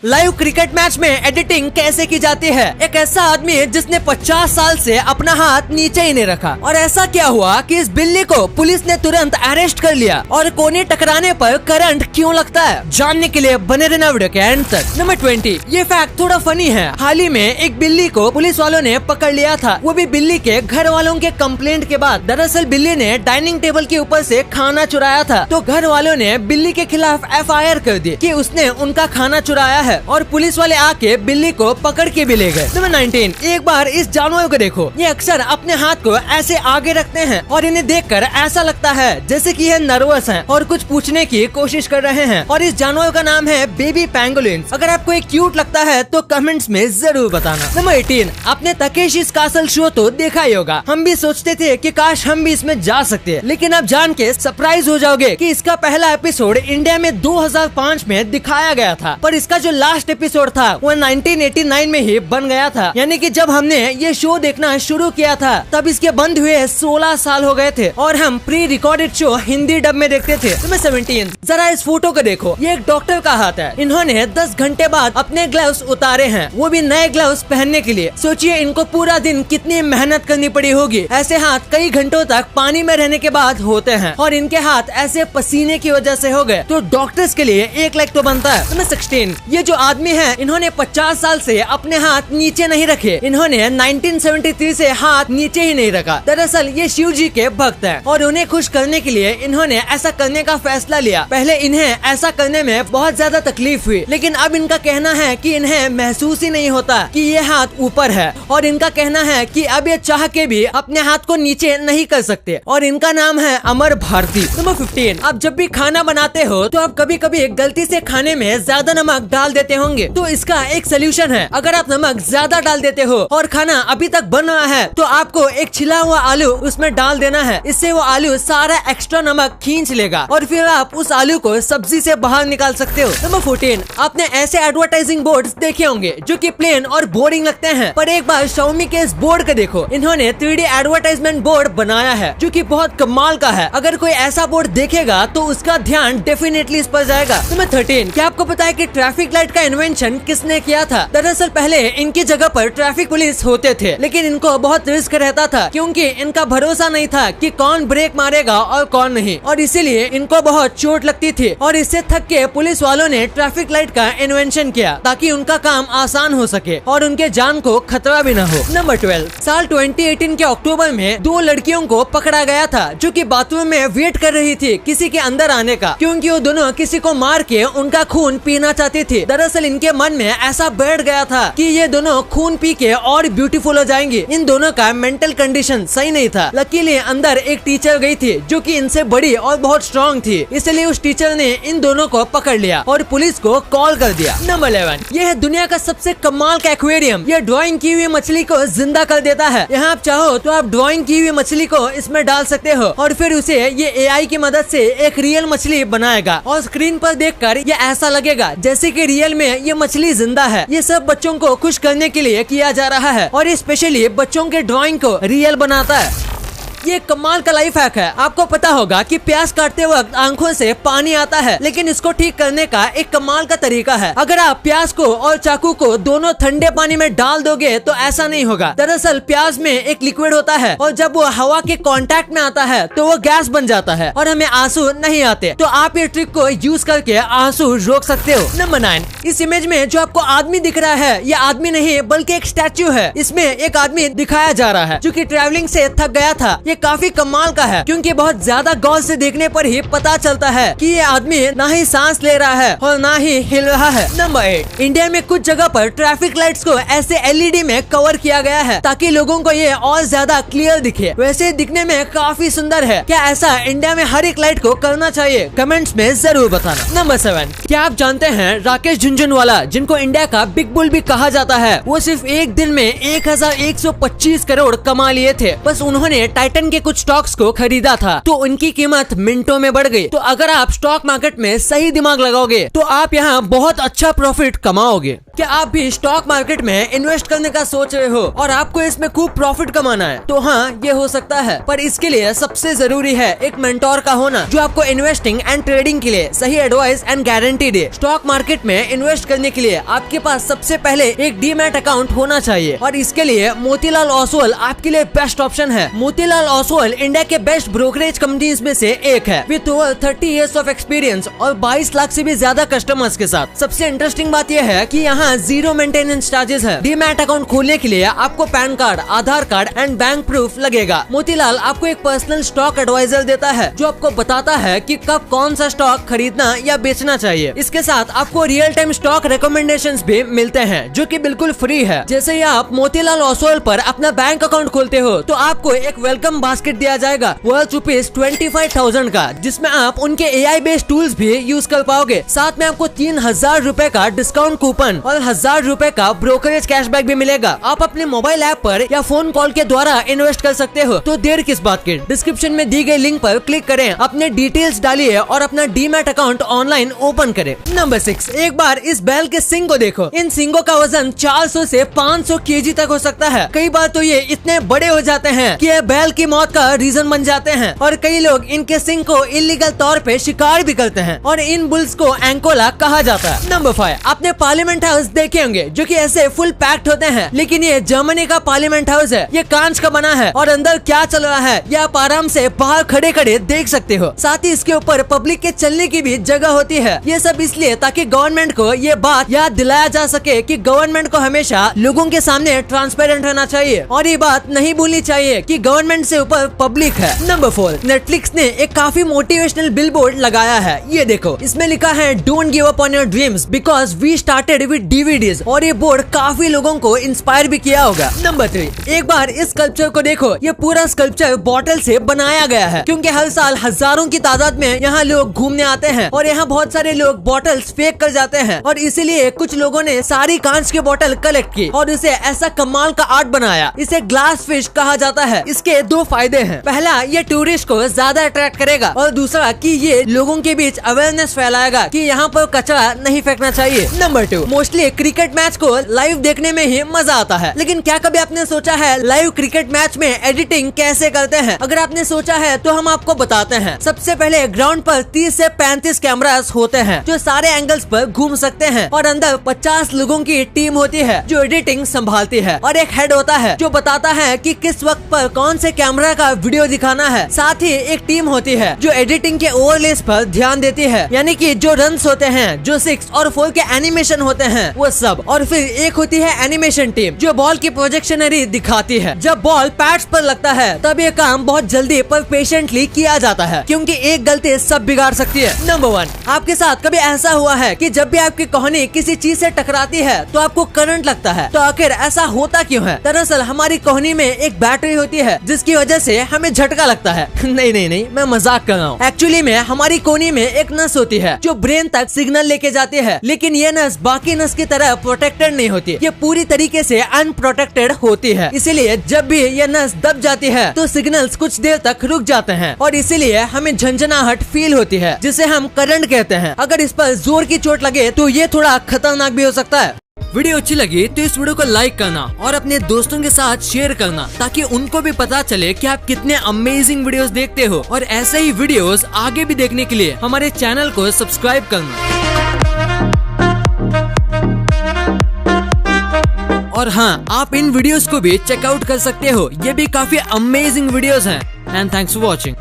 Live cricket match में editing कैसे की जाती है। एक ऐसा आदमी जिसने 50 साल से अपना हाथ नीचे ही नहीं रखा, और ऐसा क्या हुआ कि इस बिल्ली को पुलिस ने तुरंत अरेस्ट कर लिया, और कोने टकराने पर करंट क्यों लगता है, जानने के लिए बने रहना वीडियो के एंड तक। नंबर 20, ये फैक्ट थोड़ा फनी है। हाल ही में एक बिल्ली को पुलिस वालों ने पकड़ लिया था, वो भी बिल्ली के घर वालों के कंप्लेंट के बाद। दरअसल बिल्ली ने डाइनिंग टेबल के ऊपर से खाना चुराया था, तो घर वालों ने बिल्ली के खिलाफ FIR कर दी कि उसने उनका खाना चुराया है, और पुलिस वाले आके बिल्ली को पकड़ के भी ले गए। नंबर 19, एक बार इस जानवर को देखो। ये अक्सर अपने हाथ को ऐसे आगे रखते हैं और इन्हें देखकर ऐसा लगता है जैसे कि ये नर्वस हैं और कुछ पूछने की कोशिश कर रहे हैं, और इस जानवर का नाम है बेबी पैंगोलिन। अगर आपको एक क्यूट लगता है तो कमेंट्स में जरूर बताना। नंबर 18, आपने तकेशी's कासल शो तो देखा ही होगा। हम भी सोचते थे कि काश हम भी इसमें जा सकते, लेकिन आप जान के सरप्राइज हो जाओगे कि इसका पहला एपिसोड इंडिया में 2005 में दिखाया गया था, पर इसका जो लास्ट एपिसोड था वो 1989 में ही बन गया था। यानी कि जब हमने ये शो देखना शुरू किया था तब इसके बंद हुए 16 साल हो गए थे, और हम pre recorded show Hindi dub में देखते थे। नंबर 17, जरा इस फोटो को देखो। ये एक डॉक्टर का हाथ है। इन्होंने 10 घंटे बाद अपने ग्लव्स उतारे हैं, वो भी नए ग्लव्स पहनने के लिए। सोचिए इनको पूरा दिन कितनी मेहनत करनी पड़ी होगी। ऐसे हाथ कई घंटों तक पानी में रहने के बाद होते हैं, और इनके हाथ ऐसे पसीने की वजह से हो गए, तो डॉक्टर्स के लिए एक लाइक तो बनता है। नंबर 16, ये जो आदमी है इन्होंने 50 साल से अपने हाथ नीचे नहीं रखे। इन्होंने 1973 से हाथ नीचे ही नहीं रखा। दरअसल ये शिव जी के भक्त हैं, और उन्हें खुश करने के लिए इन्होंने ऐसा करने का फैसला लिया। पहले इन्हें ऐसा करने में बहुत ज्यादा तकलीफ हुई, लेकिन अब इनका कहना है कि इन्हें महसूस ही नहीं होता कि ये हाथ ऊपर है, और इनका कहना है कि अब ये चाह के भी अपने हाथ को नीचे नहीं कर सकते, और इनका नाम है अमर भारती। नंबर 15, आप जब भी खाना बनाते हो तो आप कभी कभी गलती से खाने में ज्यादा नमक डाल देते होंगे, तो इसका एक सोल्यूशन है। अगर आप नमक ज्यादा डाल देते हो और खाना अभी तक बन रहा है, तो आपको एक छिला हुआ आलू उसमें डाल देना है। इससे वो आलू सारा एक्स्ट्रा नमक खींच लेगा, और फिर आप उस आलू को सब्जी से बाहर निकाल सकते हो। नंबर 14, आपने ऐसे एडवर्टाइजिंग बोर्ड्स देखे होंगे जो कि प्लेन और बोरिंग लगते हैं, पर एक बार Xiaomi के इस बोर्ड को देखो। इन्होंने 3D एडवर्टाइजमेंट बोर्ड बनाया है जो कि बहुत कमाल का है। अगर कोई ऐसा बोर्ड देखेगा तो उसका ध्यान डेफिनेटली इस पर जाएगा। नंबर 13, क्या आपको पता है कि ट्रैफिक लाइट का इन्वेंशन किसने किया था? दरअसल पहले इनकी जगह पर ट्रैफिक पुलिस होते थे, लेकिन इनको बहुत रिस्क रहता था क्योंकि इनका भरोसा नहीं था कि कौन ब्रेक मारेगा और कौन नहीं, और इसीलिए इनको बहुत चोट लगती थी, और इससे थक के पुलिस वालों ने ट्रैफिक लाइट का इन्वेंशन किया ताकि उनका काम आसान हो सके और उनके जान को खतरा भी न हो। नंबर 12, साल 2018 के अक्टूबर में 2 लड़कियों को पकड़ा गया था जो कि बाथरूम में वेट कर रही थी किसी के अंदर आने का, क्योंकि वो दोनों किसी को मार के उनका खून पीना चाहती थी। दरअसल इनके मन में ऐसा बैठ गया था कि ये दोनों खून पी के और ब्यूटीफुल हो जाएंगी। इन दोनों का मेंटल कंडीशन सही नहीं था। लकीली अंदर एक टीचर गई थी जो कि इनसे बड़ी और बहुत स्ट्रॉन्ग थी, इसलिए उस टीचर ने इन दोनों को पकड़ लिया और पुलिस को कॉल कर दिया। नंबर 11, ये है दुनिया का सबसे कमाल का एक्वेरियम। ये ड्राइंग की हुई मछली को जिंदा कर देता है। यहाँ आप चाहो तो आप ड्राइंग की हुई मछली को इसमें डाल सकते हो, और फिर उसे ये AI की मदद से एक रियल मछली बनाएगा, और स्क्रीन पर देखकर ये ऐसा लगेगा जैसे कि रियल में ये मछली जिंदा है। ये सब बच्चों को खुश करने के लिए किया जा रहा है, और ये स्पेशली बच्चों के ड्राइंग को रियल बनाता है। ये कमाल का लाइफ हैक है। आपको पता होगा कि प्याज काटते वक्त आंखों से पानी आता है, लेकिन इसको ठीक करने का एक कमाल का तरीका है। अगर आप प्याज को और चाकू को दोनों ठंडे पानी में डाल दोगे तो ऐसा नहीं होगा। दरअसल प्याज में एक लिक्विड होता है, और जब वो हवा के कांटेक्ट में आता है तो वो गैस बन जाता है और हमें आंसू नहीं आते। तो आप ये ट्रिक को यूज करके आंसू रोक सकते हो। नंबर 9, इस इमेज में जो आपको आदमी दिख रहा है, ये आदमी नहीं बल्कि एक स्टैच्यू है। इसमें एक आदमी दिखाया जा रहा है जो कि ट्रैवलिंग से थक गया था। ये काफी कमाल का है क्योंकि बहुत ज्यादा गौर से देखने पर ही पता चलता है कि ये आदमी ना ही सांस ले रहा है और ना ही हिल रहा है। नंबर 8, इंडिया में कुछ जगह पर ट्रैफिक लाइट्स को ऐसे LED में कवर किया गया है ताकि लोगों को ये और ज्यादा क्लियर दिखे। वैसे दिखने में काफी सुंदर है। क्या ऐसा इंडिया में हर एक लाइट को करना चाहिए? कमेंट्स में जरूर बताना। नंबर 7, क्या आप जानते हैं राकेश झुनझुनवाला, जिनको इंडिया का बिग बुल भी कहा जाता है, वो सिर्फ एक दिन में 1125 करोड़ कमा लिए थे। बस उन्होंने टाइटन के कुछ स्टॉक्स को खरीदा था तो उनकी कीमत मिनटों में बढ़ गई। तो अगर आप स्टॉक मार्केट में सही दिमाग लगाओगे तो आप यहाँ बहुत अच्छा प्रॉफिट कमाओगे। क्या आप भी स्टॉक मार्केट में इन्वेस्ट करने का सोच रहे हो और आपको इसमें खूब प्रॉफिट कमाना है? तो हाँ, ये हो सकता है, पर इसके लिए सबसे जरूरी है एक मेंटोर का होना जो आपको इन्वेस्टिंग एंड ट्रेडिंग के लिए सही advice and guarantee they. Stock market में इन्वेस्ट करने के लिए आपके पास सबसे पहले एक डीमैट अकाउंट होना चाहिए और इसके लिए मोतीलाल ओसवाल आपके लिए बेस्ट ऑप्शन है। मोतीलाल ओसवाल इंडिया के बेस्ट ब्रोकरेज कंपनीज में से एक है with over 30 years of experience और 22 लाख से भी ज्यादा कस्टमर्स के साथ। सबसे इंटरेस्टिंग बात यह है कि यहाँ जीरो मेंटेनेंस चार्जेस है। डीमैट अकाउंट खोलने के लिए आपको pan card, Aadhaar card and bank proof लगेगा। मोतीलाल आपको एक पर्सनल स्टॉक एडवाइजर देता है जो आपको बताता है कि कब कौन सा स्टॉक खरीदना या बेचना चाहिए। इसके साथ आपको रियल टाइम स्टॉक रिकमेंडेशंस भी मिलते हैं जो कि बिल्कुल फ्री है। जैसे ही आप मोतीलाल ओसवाल पर अपना बैंक अकाउंट खोलते हो तो आपको एक वेलकम बास्केट दिया जाएगा वर्थ ₹25,000 का, जिसमें आप उनके AI बेस्ड टूल्स भी यूज कर पाओगे। साथ में आपको 3,000 रूपए का डिस्काउंट कूपन और 1,000 रूपए का ब्रोकरेज कैशबैक भी मिलेगा। आप अपने मोबाइल ऐप पर या फोन कॉल के द्वारा इन्वेस्ट कर सकते हो। तो देर किस बात की, डिस्क्रिप्शन में दी गई लिंक पर क्लिक करें, अपने डिटेल्स डालिए और अपना डीमैट अकाउंट ऑनलाइन ओपन करें। नंबर 6, एक बार इस बैल के सींग को देखो। इन सींगों का वजन 400 से 500 केजी तक हो सकता है। कई बार तो ये इतने बड़े हो जाते हैं कि ये बैल की मौत का रीजन बन जाते हैं और कई लोग इनके सींग को इलीगल तौर पे शिकार भी करते हैं और इन बुल्स को एंकोला कहा जाता है। नंबर 5, आपने पार्लियामेंट हाउस देखे होंगे जो कि ऐसे फुल पैक्ड होते हैं, लेकिन ये जर्मनी का पार्लियामेंट हाउस है। ये कांच का बना है और अंदर क्या चल रहा है ये आप आराम से बाहर खड़े खड़े देख सकते हो। साथ ही इसके ऊपर पब्लिक के चलने की भी जगह होती है। ये सब इसलिए ताकि गवर्नमेंट को ये बात याद दिलाया जा सके कि गवर्नमेंट को हमेशा लोगों के सामने ट्रांसपेरेंट रहना चाहिए और ये बात नहीं भूलनी चाहिए कि गवर्नमेंट से ऊपर पब्लिक है। नंबर 4, नेटफ्लिक्स ने एक काफी मोटिवेशनल बिलबोर्ड लगाया है। ये देखो, इसमें लिखा है don't give up on your dreams because we started with DVDs और ये बोर्ड काफी लोगों को इंस्पायर भी किया होगा। नंबर 3, एक बार इस स्कल्पचर को देखो। ये पूरा स्कल्पचर बॉटल से बनाया गया है क्योंकि हर साल हजारों की तादाद में यहाँ लोग घूमने आते हैं और यहाँ बहुत सारे लोग बॉटल्स फेंक कर जाते हैं और इसीलिए कुछ लोगों ने सारी कांच की बोतल कलेक्ट की और इसे ऐसा कमाल का आर्ट बनाया। इसे ग्लास फिश कहा जाता है। इसके 2 फायदे हैं। पहला, ये टूरिस्ट को ज्यादा अट्रैक्ट करेगा और दूसरा कि ये लोगों के बीच अवेयरनेस फैलाएगा कि यहाँ पर कचरा नहीं फेंकना चाहिए। नंबर 2, मोस्टली क्रिकेट मैच को लाइव देखने में ही मजा आता है, लेकिन क्या कभी आपने सोचा है लाइव क्रिकेट मैच में एडिटिंग कैसे करते हैं? अगर आपने सोचा है तो हम आपको बताते हैं। सबसे पहले ग्राउंड पर 30 से 35 कैमरास होते हैं जो सारे एंगल्स पर घूम सकते हैं और अंदर 50 लोगों की टीम होती है जो एडिटिंग संभालती है और एक हेड होता है जो बताता है कि किस वक्त पर कौन से कैमरा का वीडियो दिखाना है। साथ ही एक टीम होती है जो एडिटिंग के ओवरलेस पर ध्यान देती है, यानी कि जो रन्स होते हैं, जो 6 और 4 के एनिमेशन होते हैं वो सब। और फिर एक होती है एनिमेशन टीम जो बॉल की प्रोजेक्शनरी दिखाती है। जब बॉल पैड्स पर लगता है तब ये काम बहुत जल्दी पर पेशेंटली किया जाता है क्योंकि एक गलती सब बिगाड़ सकती है। नंबर 1, आपके साथ कभी ऐसा हुआ है कि जब भी आपकी कोहनी किसी चीज से टकराती है तो आपको करंट लगता है? तो आखिर ऐसा होता क्यों है? दरअसल हमारी कोहनी में एक बैटरी होती है जिसकी वजह से हमें झटका लगता है। नहीं, मैं मजाक कर रहा हूँ। एक्चुअली में हमारी कोहनी में एक नस होती है जो ब्रेन तक सिग्नल लेके जाती है, लेकिन ये नस बाकी नस की तरह प्रोटेक्टेड नहीं होती। ये पूरी तरीके से अनप्रोटेक्टेड होती है। इसीलिए जब भी ये नस दब जाती है तो सिग्नल्स कुछ देर तक रुक जाते हैं और इसीलिए हमें झंझनाहट फील होती है जिसे हम करंट कहते हैं। अगर इस पर जोर की चोट लगे तो ये थोड़ा खतरनाक भी हो सकता है। वीडियो अच्छी लगी तो इस वीडियो को लाइक करना और अपने दोस्तों के साथ शेयर करना ताकि उनको भी पता चले कि आप कितने अमेजिंग वीडियोस देखते हो और ऐसे ही वीडियोस आगे भी देखने के लिए हमारे चैनल को सब्सक्राइब करना। और हाँ, आप इन वीडियोस को भी चेकआउट कर सकते हो। ये भी काफी अमेजिंग वीडियोस हैं। And thanks for watching.